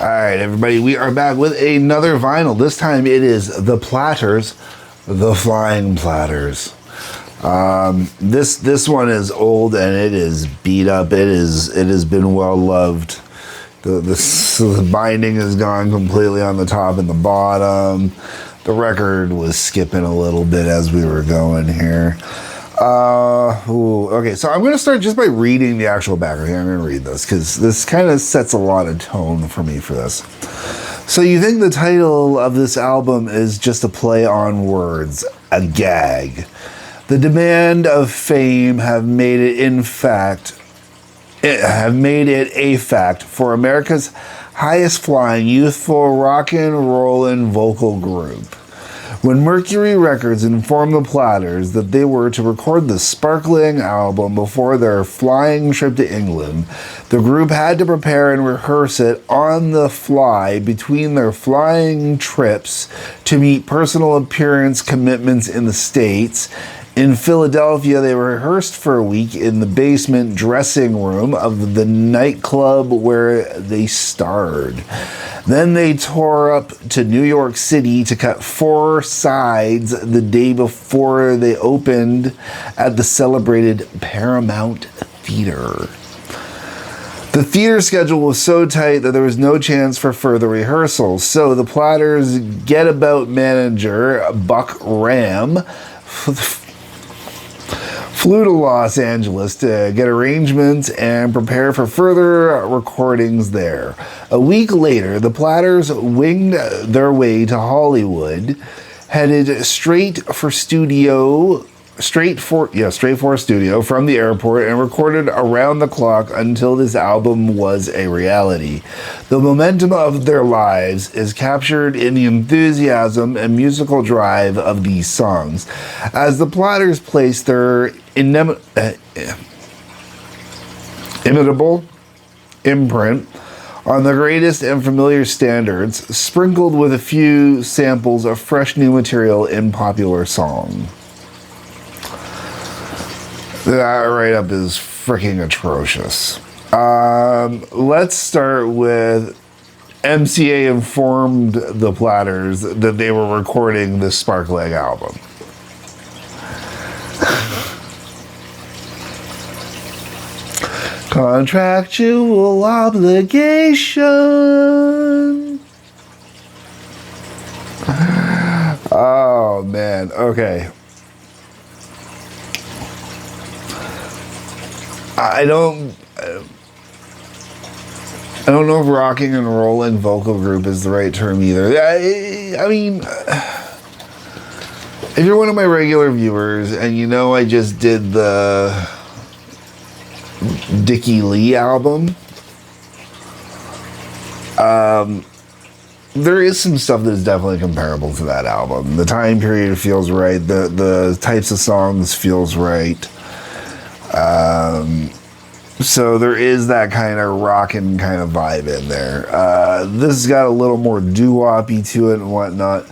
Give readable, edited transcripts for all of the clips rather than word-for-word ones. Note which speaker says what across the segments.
Speaker 1: All right, everybody, we are back with another vinyl. This time it is the Platters, the Flying Platters. This one is old and it is beat up. It has been well loved. The binding is gone completely on the top and the bottom. The record was skipping a little bit as we were going here. Okay, so I'm going to start just by reading the actual back. Okay, I'm going to read this because this kind of sets a lot of tone for me for this. So you think the title of this album is just a play on words, a gag. The demand of fame have made it a fact for America's highest flying youthful rock and roll and vocal group. When Mercury Records informed the Platters that they were to record the sparkling album before their flying trip to England, the group had to prepare and rehearse it on the fly between their flying trips to meet personal appearance commitments in the States. In Philadelphia, they rehearsed for a week in the basement dressing room of the nightclub where they starred. Then they tore up to New York City to cut 4 sides the day before they opened at the celebrated Paramount Theater. The theater schedule was so tight that there was no chance for further rehearsals, so the Platters' get-about manager, Buck Ram, flew to Los Angeles to get arrangements and prepare for further recordings there. A week later, the Platters winged their way to Hollywood, headed straight for studio from the airport, and recorded around the clock until this album was a reality. The momentum of their lives is captured in the enthusiasm and musical drive of these songs. As the Platters place their imitable imprint on the greatest and familiar standards, sprinkled with a few samples of fresh new material in popular song. That write-up is freaking atrocious. Let's start with MCA informed the Platters that they were recording this sparkling album. Contractual obligation. Oh, man. Okay. I don't know if rocking and rolling vocal group is the right term either. I mean, if you're one of my regular viewers and you know I just did the Dickie Lee album, there is some stuff that is definitely comparable to that album. The time period feels right. The types of songs feels right. So there is that kind of rockin' kind of vibe in there. This has got a little more doo-woppy to it and whatnot.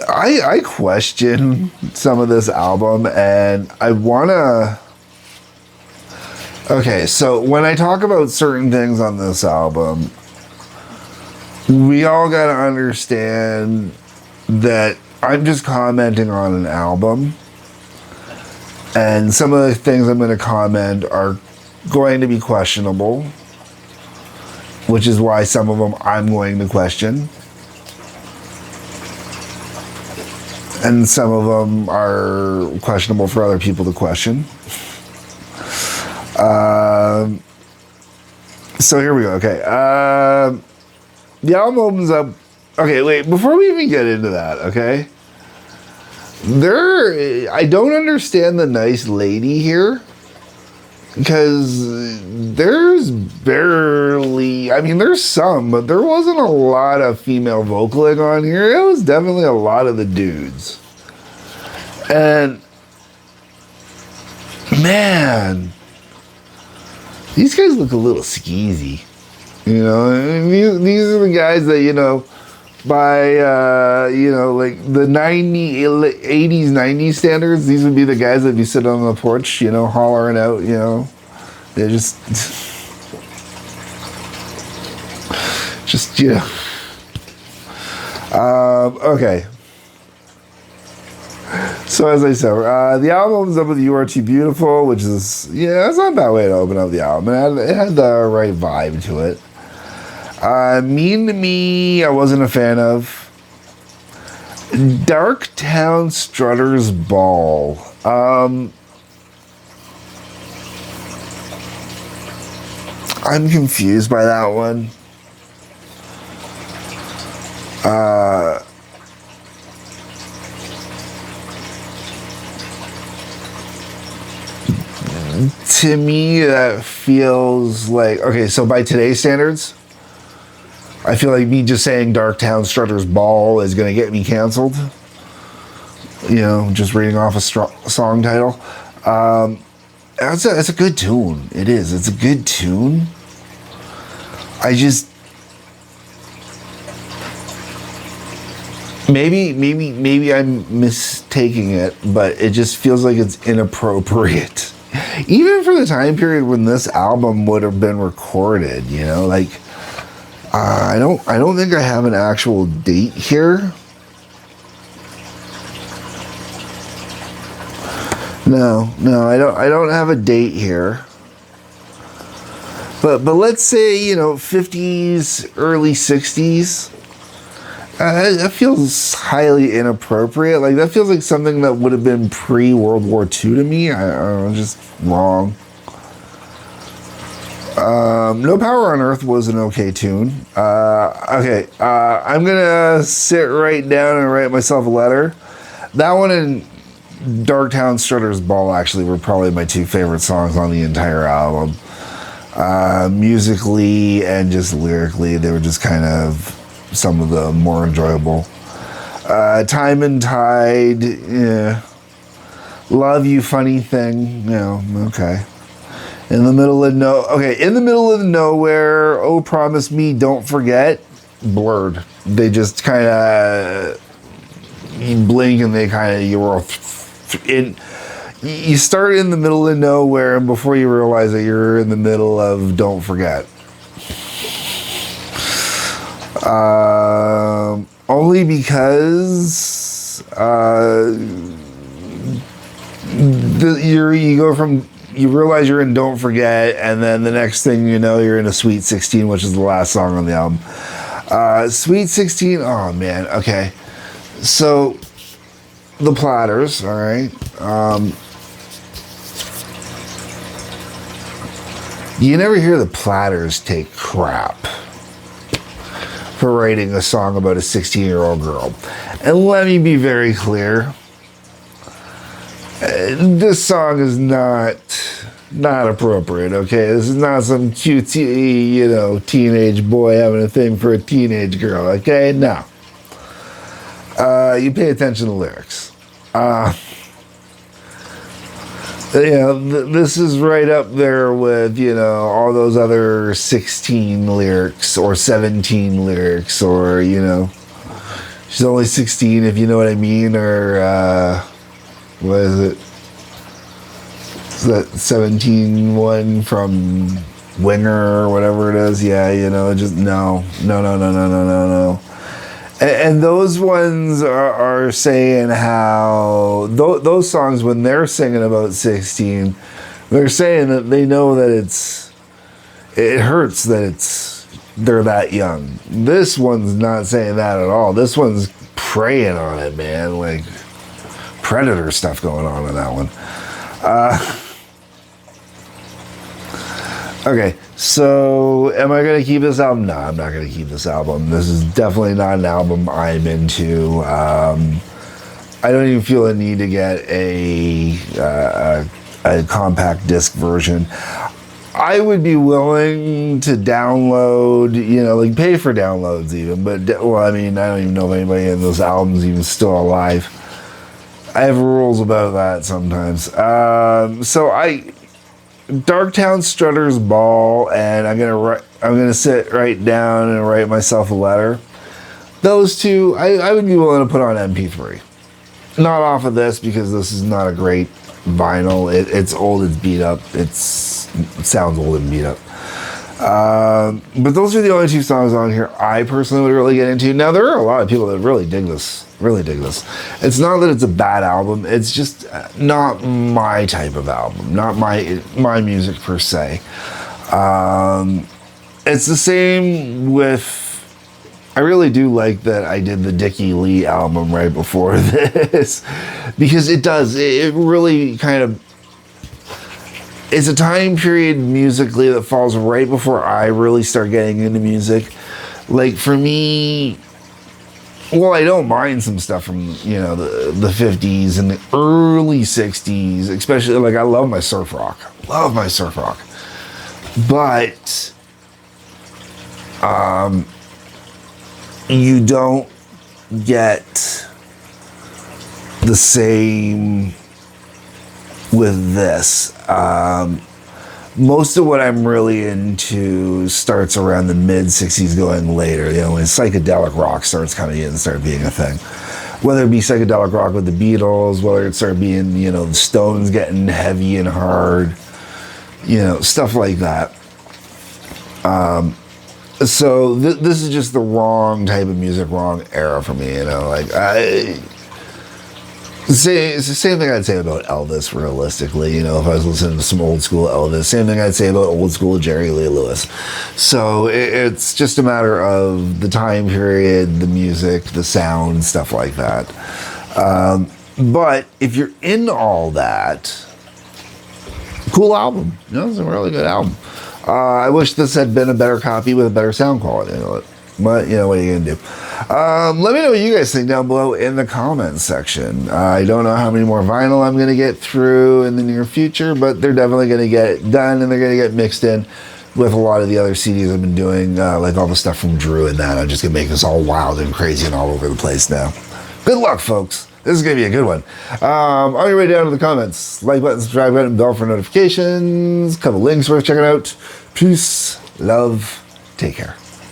Speaker 1: I question some of this album, and I wanna... Okay, so when I talk about certain things on this album, we all gotta understand that I'm just commenting on an album. And some of the things I'm going to comment are going to be questionable, which is why some of them I'm going to question. And some of them are questionable for other people to question. So here we go. Okay. The album opens up. Okay, wait. Before we even get into that, okay? I don't understand the nice lady here, because there's barely, I mean, there's some, but there wasn't a lot of female vocaling on here. It was definitely a lot of the dudes. And, man, these guys look a little skeezy. You know, I mean, these are the guys that, you know, by, like the 80s, 90s standards, these would be the guys that be sitting on the porch, you know, hollering out, you know. They're just Just, okay. So as I said, the album's Up With You Are Too Beautiful, which is, it's not a bad way to open up the album. It had the right vibe to it. Mean to Me, I wasn't a fan of. Dark Town Strutter's Ball. I'm confused by that one. To me, that feels like, okay, so by today's standards, I feel like me just saying Dark Town Strutter's Ball is going to get me canceled. Just reading off a song title. It's a good tune. It is. It's a good tune. I just... Maybe I'm mistaking it, but it just feels like it's inappropriate. Even for the time period when this album would have been recorded, I don't think I have an actual date here. No, I don't have a date here. But let's say, 50s, early 60s. That feels highly inappropriate. Like, that feels like something that would have been pre-World War II to me. I don't know, just wrong. No Power on Earth was an okay tune. Okay, I'm gonna sit right down and write myself a letter. That one and Dark Town Strutter's Ball actually were probably my two favorite songs on the entire album. Musically and just lyrically, they were just kind of some of the more enjoyable. Time and Tide, yeah. Love You Funny Thing, okay. In the Middle of Nowhere, Oh Promise Me, Don't Forget, blurred. They just kind of, you blink and they kind of, you start in the middle of nowhere, and before you realize that you're in the middle of Don't Forget. Only because you realize you're in Don't Forget, and then the next thing you know, you're in a Sweet 16, which is the last song on the album. Sweet 16, oh man, okay. So, the Platters, all right. You never hear the Platters take crap for writing a song about a 16-year-old girl. And let me be very clear. This song is not appropriate, okay? This is not some cutesy, teenage boy having a thing for a teenage girl, okay? No. You pay attention to lyrics. This is right up there with, all those other 16 lyrics or 17 lyrics or, she's only 16 if you know what I mean, or, what is it? Is that 17 one from Winger or whatever it is? Yeah, just no. And those ones are saying how those songs, when they're singing about 16, they're saying that they know that it hurts that they're that young. This one's not saying that at all. This one's preying on it, man. Like Predator stuff going on in that one. Okay, so am I going to keep this album? No, I'm not going to keep this album. This is definitely not an album I'm into. I don't even feel a need to get a compact disc version. I would be willing to download, like pay for downloads even, but, I don't even know if anybody in those albums even still alive. I have rules about that sometimes. Dark Town Strutter's Ball, and I'm gonna sit right down and write myself a letter. Those two, I would be willing to put on MP3. Not off of this, because this is not a great vinyl. It's old, it's beat up. It sounds old and beat up. But those are the only two songs on here I personally would really get into. Now, there are a lot of people that really dig this. Really dig this. It's not that it's a bad album. It's just not my type of album. Not my music per se. It's the same with... I really do like that I did the Dickie Lee album right before this. Because it does. It really kind of... It's a time period musically that falls right before I really start getting into music. Like, for me... Well, I don't mind some stuff from, the 50s and the early 60s. Especially, like, I love my surf rock. Love my surf rock. But... you don't get the same with this. Most of what I'm really into starts around the mid-60s going later, when psychedelic rock starts being a thing. Whether it be psychedelic rock with the Beatles, whether it started being, the Stones getting heavy and hard, stuff like that. So this is just the wrong type of music, wrong era for me, It's the same thing I'd say about Elvis, realistically, if I was listening to some old school Elvis. Same thing I'd say about old school Jerry Lee Lewis. So it's just a matter of the time period, the music, the sound, stuff like that. But if you're into all that, cool album. It's a really good album. I wish this had been a better copy with a better sound quality. But, what are you going to do? Let me know what you guys think down below in the comments section. I don't know how many more vinyl I'm going to get through in the near future, but they're definitely going to get done, and they're going to get mixed in with a lot of the other CDs I've been doing, like all the stuff from Drew and that. I'm just going to make this all wild and crazy and all over the place now. Good luck, folks. This is going to be a good one. On your way down to the comments, like button, subscribe button, bell for notifications. Couple links worth checking out. Peace, love, take care.